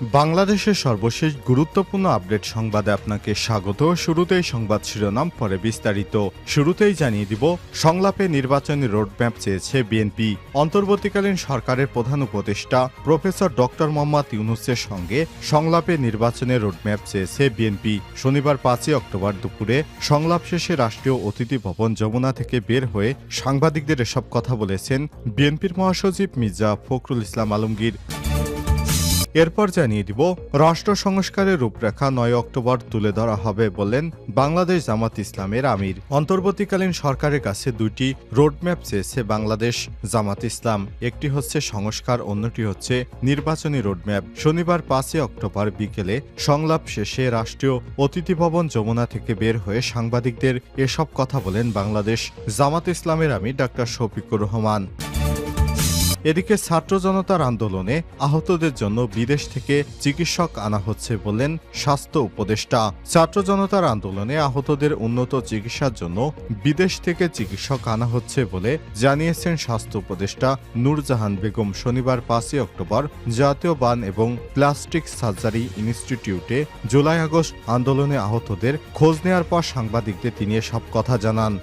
বাংলাদেশের সর্বশেষ গুরুত্বপূর্ণ আপডেট সংবাদে আপনাকে স্বাগত। শুরুতেই সংবাদ শিরোনাম, পরে বিস্তারিত। শুরুতেই জানিয়ে দিব, সংলাপে নির্বাচনী রোডম্যাপ চেয়েছে বিএনপি। অন্তর্বর্তীকালীন সরকারের প্রধান উপদেষ্টা প্রফেসর ডক্টর মোহাম্মদ ইউনূসের সঙ্গে সংলাপে নির্বাচনের রোডম্যাপ চেয়েছে বিএনপি। শনিবার 5 অক্টোবর দুপুরে সংলাপ শেষে রাষ্ট্রীয় অতিথি ভবন যমুনা থেকে বের হয়ে সাংবাদিকদের এসব কথা বলেছেন বিএনপির মহাসচিব মির্জা ফখরুল ইসলাম আলমগীর। এরপর জানিয়ে দিব, রাষ্ট্র সংস্কারের রূপরেখা 9 অক্টোবর তুলে ধরা হবে বললেন বাংলাদেশ জামাত ইসলামের আমির। অন্তর্বর্তীকালীন সরকারের কাছে দুইটি রোডম্যাপ চেয়েছে বাংলাদেশ জামাত ইসলাম। একটি হচ্ছে সংস্কার, অন্যটি হচ্ছে নির্বাচনী রোডম্যাপ। শনিবার 5 অক্টোবর বিকেলে সংলাপ শেষে রাষ্ট্রীয় অতিথি ভবন যমুনা থেকে বের হয়ে সাংবাদিকদের এসব কথা বলেন বাংলাদেশ জামাত ইসলামের আমির ডা শফিকুর রহমান। এদিকে ছাত্র জনতার আন্দোলনে আহতদের জন্য বিদেশ থেকে চিকিৎসক আনা হচ্ছে বললেন স্বাস্থ্য উপদেষ্টা। ছাত্র জনতার আন্দোলনে আহতদের উন্নত চিকিৎসার জন্য বিদেশ থেকে চিকিৎসক আনা হচ্ছে বলে জানিয়েছেন স্বাস্থ্য উপদেষ্টা নূরজাহান বেগম। শনিবার 5 অক্টোবর জাতীয় বার্ন এবং প্লাস্টিক সার্জারি ইনস্টিটিউটে জুলাই আগস্ট আন্দোলনে আহতদের খোঁজ নেওয়ার পর সাংবাদিকদের তিনি সব কথা জানান।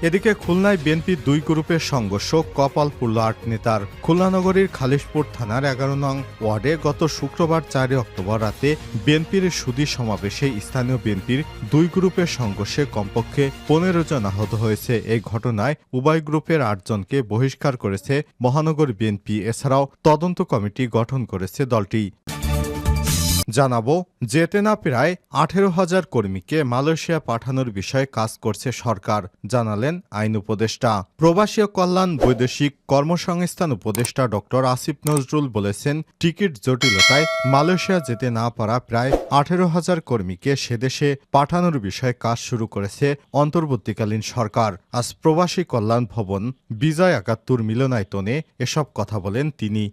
এদিকে খুলনায় বিএনপির দুই গ্রুপের সংঘর্ষ, কপাল পুরল 8 নেতার। খুলনা নগরীর খালিশপুর থানার 11 নং ওয়ার্ডে গত শুক্রবার 4 অক্টোবর রাতে বিএনপির সুধী সমাবেশে স্থানীয় বিএনপির দুই গ্রুপের সংঘর্ষে কমপক্ষে 15 জন আহত হয়েছে। এই ঘটনায় উভয় গ্রুপের 8 জনকে বহিষ্কার করেছে মহানগর বিএনপি। এছাড়াও তদন্ত কমিটি গঠন করেছে দলটি। জানাবো, যেতে না প্রায় 18,000 কর্মীকে মালয়েশিয়া পাঠানোর বিষয়ে কাজ করছে সরকার, জানালেন আইন উপদেষ্টা। প্রবাসী কল্যাণ বৈদেশিক কর্মসংস্থান উপদেষ্টা ডক্টর আসিফ নজরুল বলেছেন, টিকিট জটিলতায় মালয়েশিয়া যেতে না পারা প্রায় 18,000 কর্মীকে সেদেশে পাঠানোর বিষয়ে কাজ শুরু করেছে অন্তর্বর্তীকালীন সরকার। আজ প্রবাসী কল্যাণ ভবন বিজয় 71 মিলনায়তনে এসব কথা বলেন তিনি।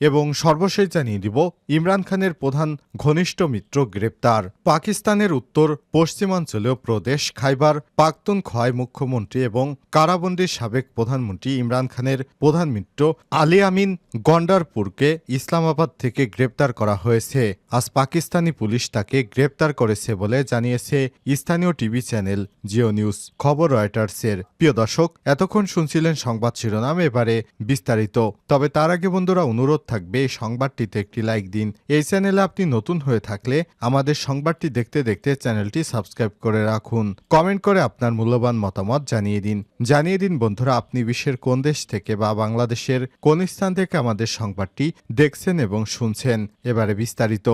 এবং সর্বশেষ জানিয়ে দিব, ইমরান খানের প্রধান ঘনিষ্ঠ মিত্র গ্রেপ্তার। পাকিস্তানের উত্তর পশ্চিমাঞ্চলীয় প্রদেশ খাইবার পাখতুনখোয়ায় মুখ্যমন্ত্রী এবং কারাবন্দীর সাবেক প্রধানমন্ত্রী ইমরান খানের প্রধান মিত্র আলী আমিন গন্ডারপুরকে ইসলামাবাদ থেকে গ্রেপ্তার করা হয়েছে। আজ পাকিস্তানি পুলিশ তাকে গ্রেপ্তার করেছে বলে জানিয়েছে স্থানীয় টিভি চ্যানেল জিও নিউজ। খবর রয়টার্সের। প্রিয় দর্শক, এতক্ষণ শুনছিলেন সংবাদ শিরোনাম, এবারে বিস্তারিত। তবে তার আগে বন্ধুরা, অনুরোধ থাকবে এই সংবাদটিতে একটি লাইক দিন। এই চ্যানেলে আপনি নতুন হয়ে থাকলে আমাদের সংবাদটি দেখতে দেখতে চ্যানেলটি সাবস্ক্রাইব করে রাখুন। কমেন্ট করে আপনার মূল্যবান মতামত জানিয়ে দিন বন্ধুরা, আপনি বিশ্বের কোন দেশ থেকে বা বাংলাদেশের কোন স্থান থেকে আমাদের সংবাদটি দেখছেন এবং শুনছেন। এবারে বিস্তারিত।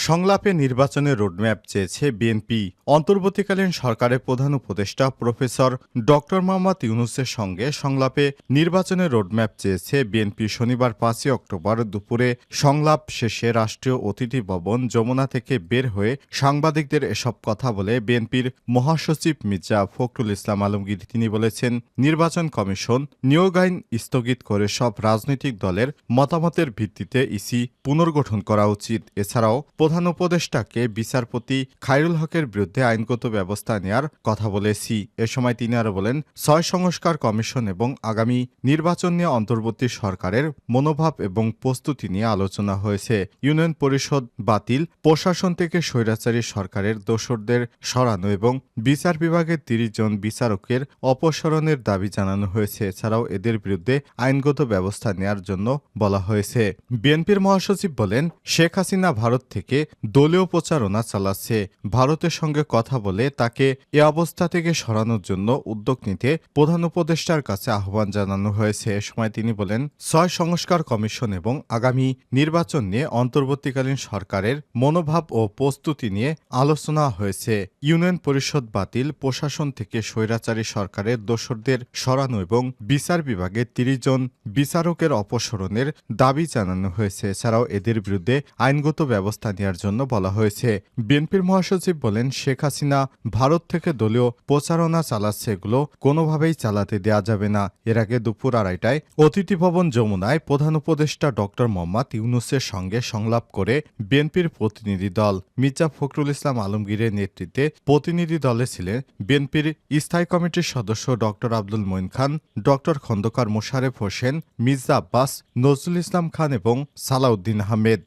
সংলাপে নির্বাচনের রোডম্যাপ চেয়েছে বিএনপি। অন্তর্বর্তীকালীন সরকারের প্রধান উপদেষ্টা প্রফেসর ডক্টর মোহাম্মদ ইউনূসের সঙ্গে সংলাপে নির্বাচনের রোডম্যাপ চেয়েছে বিএনপি। শনিবার 5 অক্টোবর দুপুরে সংলাপ শেষে রাষ্ট্রীয় অতিথি ভবন যমুনা থেকে বের হয়ে সাংবাদিকদের এসব কথা বলে বিএনপির মহাসচিব মির্জা ফখরুল ইসলাম আলমগীর। তিনি বলেছেন, নির্বাচন কমিশন নিয়োগ আইন স্থগিত করে সব রাজনৈতিক দলের মতামতের ভিত্তিতে ইসি পুনর্গঠন করা উচিত। এছাড়াও প্রধান উপদেষ্টাকে বিচারপতি খায়রুল হকের বিরুদ্ধে আইনগত ব্যবস্থা নেয়ার কথা বলেছি। এ সময় তিনি আরো বলেন, 6 সংস্কার কমিশন এবং আগামী নির্বাচন নিয়ে অন্তর্বর্তী সরকারের মনোভাব এবং প্রস্তুতি নিয়ে আলোচনা হয়েছে। ইউনিয়ন পরিষদ বাতিল, প্রশাসন থেকে স্বৈরাচারী সরকারের দোসরদের সরানো এবং বিচার বিভাগের 30 জন বিচারকের অপসারণের দাবি জানানো হয়েছে। এছাড়াও এদের বিরুদ্ধে আইনগত ব্যবস্থা নেয়ার জন্য বলা হয়েছে। বিএনপির মহাসচিব বলেন, শেখ হাসিনা ভারত থেকে দলীয় প্রচারণা চালাচ্ছে। ভারতের সঙ্গে কথা বলে তাকে এ অবস্থা থেকে সরানোর জন্য উদ্যোগ নিতে প্রধান উপদেষ্টার কাছে আহ্বান জানানো হয়েছে। এ সময় তিনি বলেন, 6 সংস্কার কমিশন এবং আগামী নির্বাচন নিয়ে অন্তর্বর্তীকালীন সরকারের মনোভাব ও প্রস্তুতি নিয়ে আলোচনা হয়েছে। ইউনিয়ন পরিষদ বাতিল, প্রশাসন থেকে স্বৈরাচারী সরকারের দোসরদের সরানো এবং বিচার বিভাগের 30 জন বিচারকের অপসারণের দাবি জানানো হয়েছে। এছাড়াও এদের বিরুদ্ধে আইনগত ব্যবস্থা নিয়ে নেওয়ার জন্য বলা হয়েছে। বিএনপির মহাসচিব বলেন, শেখ হাসিনা ভারত থেকে দলীয় প্রচারণা চালাচ্ছে, এগুলো কোনোভাবেই চালাতে দেয়া যাবে না। এর আগে দুপুর 2:30টায় অতিথি ভবন যমুনায় প্রধান উপদেষ্টা ডক্টর মোহাম্মদ ইউনূসের সঙ্গে সংলাপ করে বিএনপির প্রতিনিধি দল মির্জা ফখরুল ইসলাম আলমগীরের নেতৃত্বে প্রতিনিধি দলে ছিলেন বিএনপির স্থায়ী কমিটির সদস্য ডক্টর আব্দুল মঈন খান, ডক্টর খন্দকার মোশারেফ হোসেন, মির্জা আব্বাস, নজরুল ইসলাম খান এবং সালাউদ্দিন আহমেদ।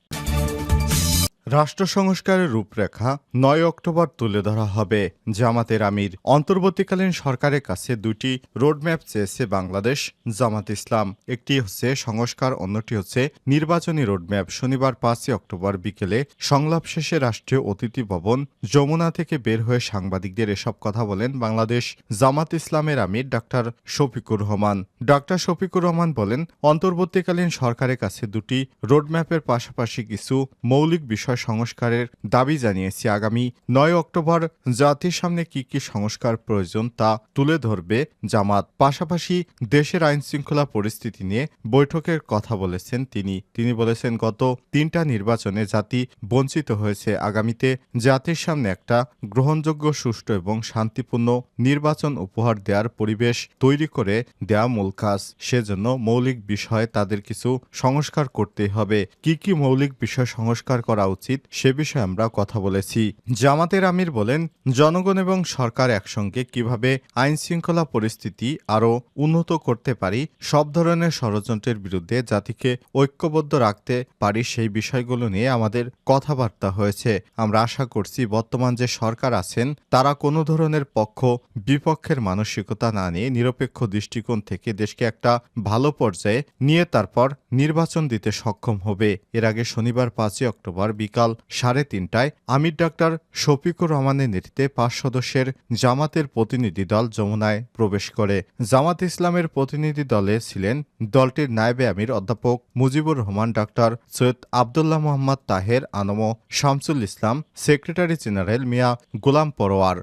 রাষ্ট্র সংস্কারের রূপরেখা 9 অক্টোবর তুলে ধরা হবে। জামাতের আমির অন্তর্বর্তীকালীন সরকারের কাছে দুটি রোডম্যাপ চেয়েছে বাংলাদেশ জামাত ইসলাম। একটি হচ্ছে সংস্কার, অন্যটি হচ্ছে নির্বাচনী রোডম্যাপ। শনিবার 5 অক্টোবর বিকেলে সংলাপ শেষে রাষ্ট্রীয় অতিথি ভবন যমুনা থেকে বের হয়ে সাংবাদিকদের এসব কথা বলেন বাংলাদেশ জামাত ইসলামের আমির ডাক্তার শফিকুর রহমান। ডাক্তার শফিকুর রহমান বলেন, অন্তর্বর্তীকালীন সরকারের কাছে দুটি রোডম্যাপের পাশাপাশি কিছু মৌলিক বিষয় সংস্কারের দাবি জানিয়েছি। আগামী 9 অক্টোবর জাতির সামনে কি কি সংস্কার প্রয়োজন তা তুলে ধরবে জামাত। পাশাপাশি দেশের আইন শৃঙ্খলা পরিস্থিতি নিয়ে বৈঠকের কথা বলেছেন তিনি বলেছেন, গত 3টা নির্বাচনে জাতি বঞ্চিত হয়েছে। আগামীতে জাতির সামনে একটা গ্রহণযোগ্য, সুষ্ঠু এবং শান্তিপূর্ণ নির্বাচন উপহার দেওয়ার পরিবেশ তৈরি করে দেওয়া মূল কাজ। সেজন্য মৌলিক বিষয়ে তাদের কিছু সংস্কার করতেই হবে। কি কি মৌলিক বিষয় সংস্কার করা উচিত সে বিষয়ে আমরা কথা বলেছি। জামাতের আমির বলেন, জনগণ এবং সরকার একসঙ্গে কিভাবে আইন শৃঙ্খলা পরিস্থিতি আরও উন্নত করতে পারি, সব ধরনের ষড়যন্ত্রের বিরুদ্ধে জাতিকে ঐক্যবদ্ধ রাখতে পারি, সেই বিষয়গুলো নিয়ে আমাদের কথাবার্তা হয়েছে। আমরা আশা করছি বর্তমান যে সরকার আছেন তারা কোনো ধরনের পক্ষ বিপক্ষের মানসিকতা না নিয়ে নিরপেক্ষ দৃষ্টিকোণ থেকে দেশকে একটা ভালো পর্যায়ে নিয়ে তারপর নির্বাচন দিতে সক্ষম হবে। এর আগে শনিবার 5 অক্টোবর বিকাল 3:30টায় আমির ডাক্তার শফিকুর রহমানের নেতৃত্বে 5 সদস্যের জামাতের প্রতিনিধি দল যমুনায় প্রবেশ করে। জামাত ইসলামের প্রতিনিধি দলে ছিলেন দলটির নায়েবে আমির অধ্যাপক মুজিবুর রহমান, ডাক্তার সৈয়দ আবদুল্লাহ মোহাম্মদ তাহের আনম, শামসুল ইসলাম, সেক্রেটারি জেনারেল মিয়া গোলাম পরোয়ার।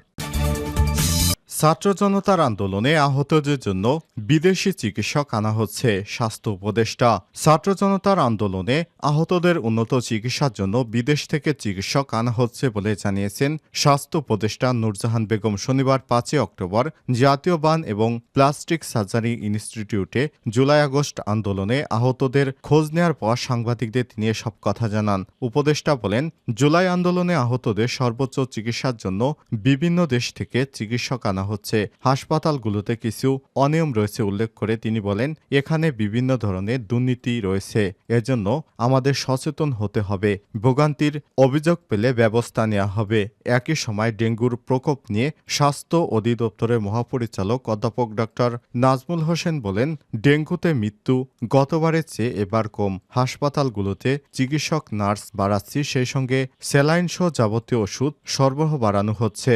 ছাত্র জনতার আন্দোলনে আহতদের জন্য বিদেশি চিকিৎসক আনা হচ্ছে, স্বাস্থ্য উপদেষ্টা। ছাত্র জনতার আন্দোলনে আহতদের উন্নত চিকিৎসার জন্য বিদেশ থেকে চিকিৎসক আনা হচ্ছে বলে জানিয়েছেন স্বাস্থ্য উপদেষ্টা নূরজাহান বেগম। শনিবার 5 অক্টোবর জাতীয় বার্ন এবং প্লাস্টিক সার্জারি ইনস্টিটিউটে জুলাই-আগস্ট আন্দোলনে আহতদের খোঁজ নেওয়ার পর সাংবাদিকদের তিনি এসব কথা জানান। উপদেষ্টা বলেন, জুলাই আন্দোলনে আহতদের সর্বোচ্চ চিকিৎসার জন্য বিভিন্ন দেশ থেকে চিকিৎসক আনা হচ্ছে। হাসপাতালগুলোতে কিছু অনিয়ম রয়েছে উল্লেখ করে তিনি বলেন, এখানে বিভিন্ন ধরনের দুর্নীতি রয়েছে, এজন্য আমাদের সচেতন হতে হবে। ভোগান্তির অভিযোগ পেলে ব্যবস্থা নেওয়া হবে। একই সময় ডেঙ্গুর প্রকোপ নিয়ে স্বাস্থ্য অধিদপ্তরের মহাপরিচালক অধ্যাপক ডক্টর নাজমুল হোসেন বলেন, ডেঙ্গুতে মৃত্যু গতবারের চেয়ে এবার কম। হাসপাতালগুলোতে চিকিৎসক, নার্স বাড়াচ্ছি, সেই সঙ্গে স্যালাইন সহ যাবতীয় ওষুধ সরবরাহ বাড়ানো হচ্ছে।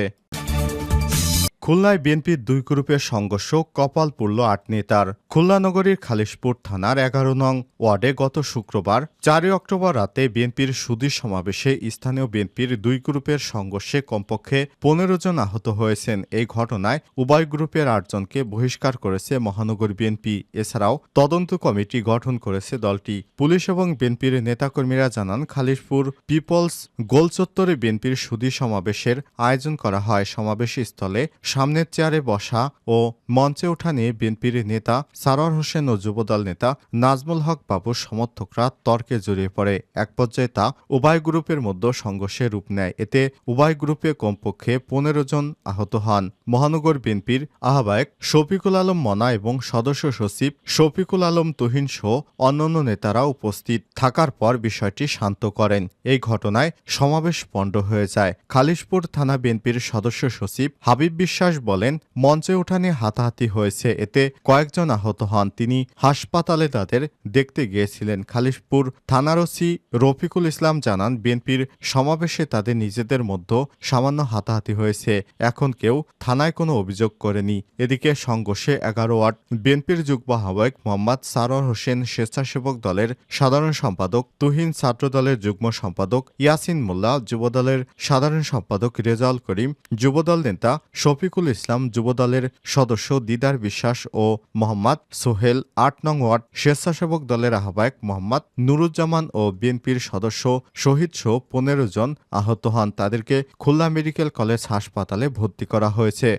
খুলনায় বিএনপির 2 গ্রুপের সংঘর্ষ, কপাল পুড়ল 8 নেতার। খুলনা নগরীর খালিশপুর থানার 11 নং ওয়ার্ডে গত শুক্রবার 4 অক্টোবর রাতে বিএনপির সুধী সমাবেশে স্থানীয় বিএনপির 2 গ্রুপের সংঘর্ষে কমপক্ষে 15 জন আহত হয়েছেন। এই ঘটনায় উভয় গ্রুপের 8 জনকে বহিষ্কার করেছে মহানগর বিএনপি। এছাড়াও তদন্ত কমিটি গঠন করেছে দলটি। পুলিশ এবং বিএনপির নেতাকর্মীরা জানান, খালিশপুর পিপলস গোলচত্বরে বিএনপির সুধী সমাবেশের আয়োজন করা হয়। সমাবেশ স্থলে সামনের চেয়ারে বসা ও মঞ্চে ওঠা নিয়ে বিএনপির নেতা সারোয়ার হোসেন ও যুবদল নেতা নাজমুল হক বাবুর সমর্থকরা তর্কে জড়িয়ে পড়ে। এক পর্যায়ে তা উভয় গ্রুপের মধ্যে সংঘর্ষে রূপ নেয়। এতে উভয় গ্রুপে কমপক্ষে 15 জন আহত হন। মহানগর বিএনপির আহ্বায়ক শফিকুল আলম মনা এবং সদস্য সচিব শফিকুল আলম তুহিন সহ অন্যান্য নেতারা উপস্থিত থাকার পর বিষয়টি শান্ত করেন। এই ঘটনায় সমাবেশ পণ্ড হয়ে যায়। খালিশপুর থানা বিএনপির সদস্য সচিব হাবিব বিশ্বাস বলেন, মঞ্চে ওঠা নিয়ে হাতাহাতি হয়েছে, এতে কয়েকজন আহত হন। তিনি হাসপাতালে তাদের দেখতে গিয়েছিলেন। খালিশপুর থানার ওসি রফিকুল ইসলাম জানান, বিএনপির সমাবেশে তাদের নিজেদের মধ্যে সামান্য হাতাহাতি হয়েছে। এখন কেউ থানায় কোনো অভিযোগ করেনি। এদিকে সংঘর্ষে 11 ওয়ার্ড বিএনপির যুগ্ম আহ্বায়ক মোহাম্মদ সারোয়ার হোসেন, স্বেচ্ছাসেবক দলের সাধারণ সম্পাদক তুহিন, ছাত্র দলের যুগ্ম সম্পাদক ইয়াসিন মোল্লা, যুবদলের সাধারণ সম্পাদক রেজাউল করিম, যুবদল নেতা শফিকুল রফিকুল ইসলাম যুবদলের সদস্য দিদার বিশ্বাস ও মোহাম্মদ সোহেল ৮ নং ওয়ার্ড স্বেচ্ছাসেবক দলের আহ্বায়ক মোহাম্মদ নুরুজ্জামান ও বিএনপির সদস্য শহীদসহ ১৫ জন আহত হন। তাদেরকে খুলনা মেডিকেল কলেজ হাসপাতালে ভর্তি করা হয়েছে।